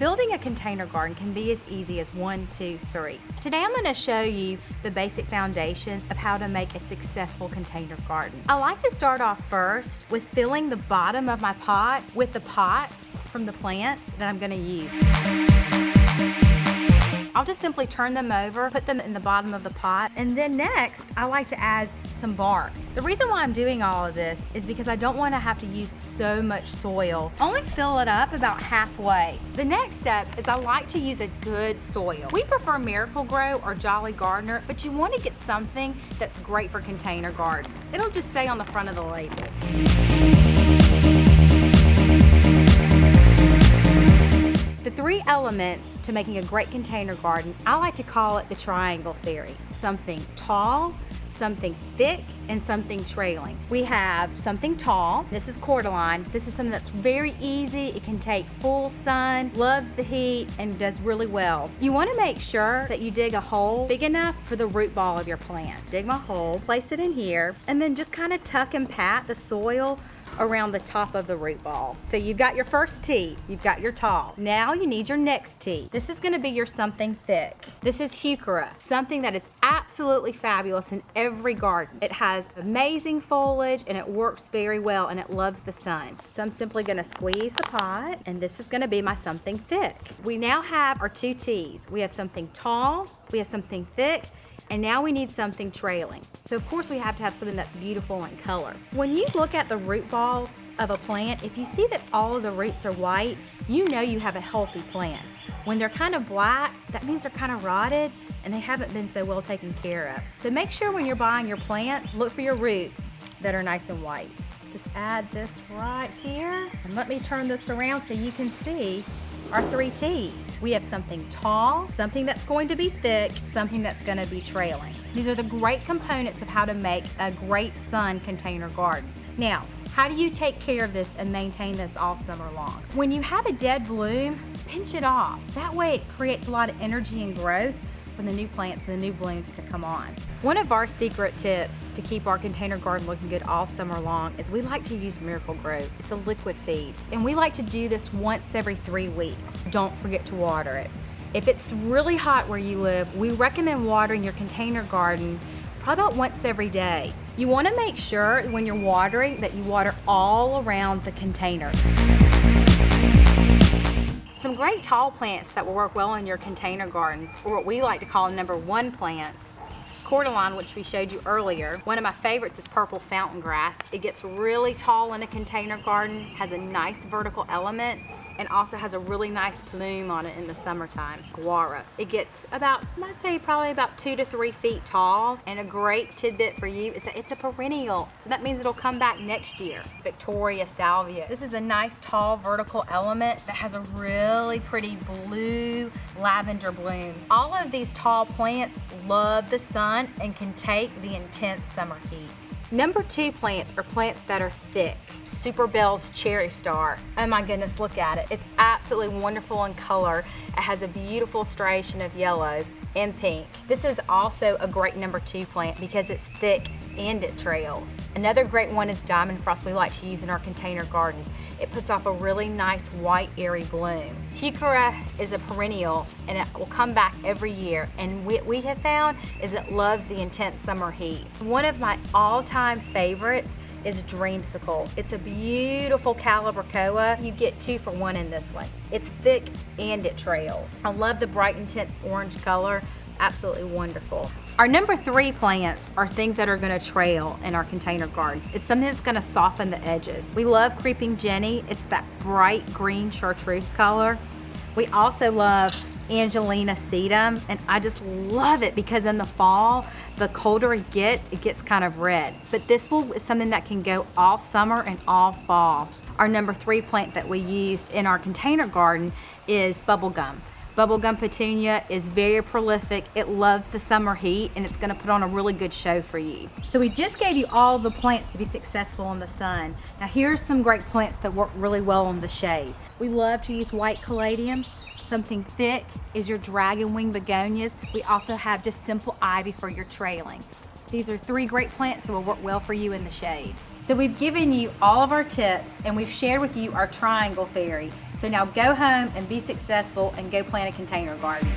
Building a container garden can be as easy as 1, 2, 3. Today I'm going to show you the basic foundations of how to make a successful container garden. I like to start off first with filling the bottom of my pot with the pots from the plants that I'm going to use. I'll just simply turn them over, put them in the bottom of the pot, and then next I like to add some bark. The reason why I'm doing all of this is because I don't want to have to use so much soil. Only fill it up about halfway. The next step is I like to use a good soil. We prefer Miracle-Gro or Jolly Gardener, but you want to get something that's great for container gardens. It'll just say on the front of the label. The 3 elements to making a great container garden, I like to call it the triangle theory. Something tall, something thick, and something trailing. We have something tall. This is cordyline. This is something that's very easy. It can take full sun, loves the heat, and does really well. You want to make sure that you dig a hole big enough for the root ball of your plant. Dig my hole, place it in here, and then just kind of tuck and pat the soil around the top of the root ball. So you've got your first tee, you've got your tall. Now you need your next tee. This is going to be your something thick. This is heuchera, something that is absolutely fabulous in every garden. It has amazing foliage and it works very well and it loves the sun. So I'm simply going to squeeze the pot and this is going to be my something thick. We now have our 2 tees. We have something tall, we have something thick, and now we need something trailing. So of course we have to have something that's beautiful in color. When you look at the root ball of a plant, if you see that all of the roots are white, you know you have a healthy plant. When they're kind of black, that means they're kind of rotted and they haven't been so well taken care of. So make sure when you're buying your plants, look for your roots that are nice and white. Just add this right here. And let me turn this around so you can see our 3 tees. We have something tall, something that's going to be thick, something that's going to be trailing. These are the great components of how to make a great sun container garden. Now, how do you take care of this and maintain this all summer long? When you have a dead bloom, pinch it off. That way it creates a lot of energy and growth for the new plants and the new blooms to come on. One of our secret tips to keep our container garden looking good all summer long is we like to use Miracle-Gro. It's a liquid feed, and we like to do this once every 3 weeks. Don't forget to water it. If it's really hot where you live, we recommend watering your container garden probably about once every day. You want to make sure when you're watering that you water all around the container. Some great tall plants that will work well in your container gardens, or what we like to call number 1 plants. Cordyline, which we showed you earlier. One of my favorites is purple fountain grass. It gets really tall in a container garden, has a nice vertical element, and also has a really nice bloom on it in the summertime. Guara. It gets about, I'd say probably about 2 to 3 feet tall, and a great tidbit for you is that it's a perennial, so that means it'll come back next year. Victoria salvia. This is a nice tall vertical element that has a really pretty blue lavender bloom. All of these tall plants love the sun and can take the intense summer heat. Number 2 plants are plants that are thick. Super Bell's Cherry Star. Oh my goodness, look at it. It's absolutely wonderful in color. It has a beautiful striation of yellow and pink. This is also a great number 2 plant because it's thick and it trails. Another great one is Diamond Frost we like to use in our container gardens. It puts off a really nice white airy bloom. Heuchera is a perennial and it will come back every year, and what we have found is it loves the intense summer heat. One of my all-time favorites is Dreamsicle. It's a beautiful calibrachoa. You get 2 for 1 in this one. It's thick and it trails. I love the bright intense orange color. Absolutely wonderful. Our number 3 plants are things that are going to trail in our container gardens. It's something that's going to soften the edges. We love Creeping Jenny. It's that bright green chartreuse color. We also love Angelina sedum, and I just love it because in the fall, the colder it gets kind of red. But this is something that can go all summer and all fall. Our number 3 plant that we used in our container garden is bubblegum. Bubblegum petunia is very prolific. It loves the summer heat and it's going to put on a really good show for you. So we just gave you all the plants to be successful in the sun. Now here's some great plants that work really well in the shade. We love to use white caladiums. Something thick is your dragon wing begonias. We also have just simple ivy for your trailing. These are 3 great plants that will work well for you in the shade. So we've given you all of our tips and we've shared with you our triangle theory. So now go home and be successful and go plant a container garden.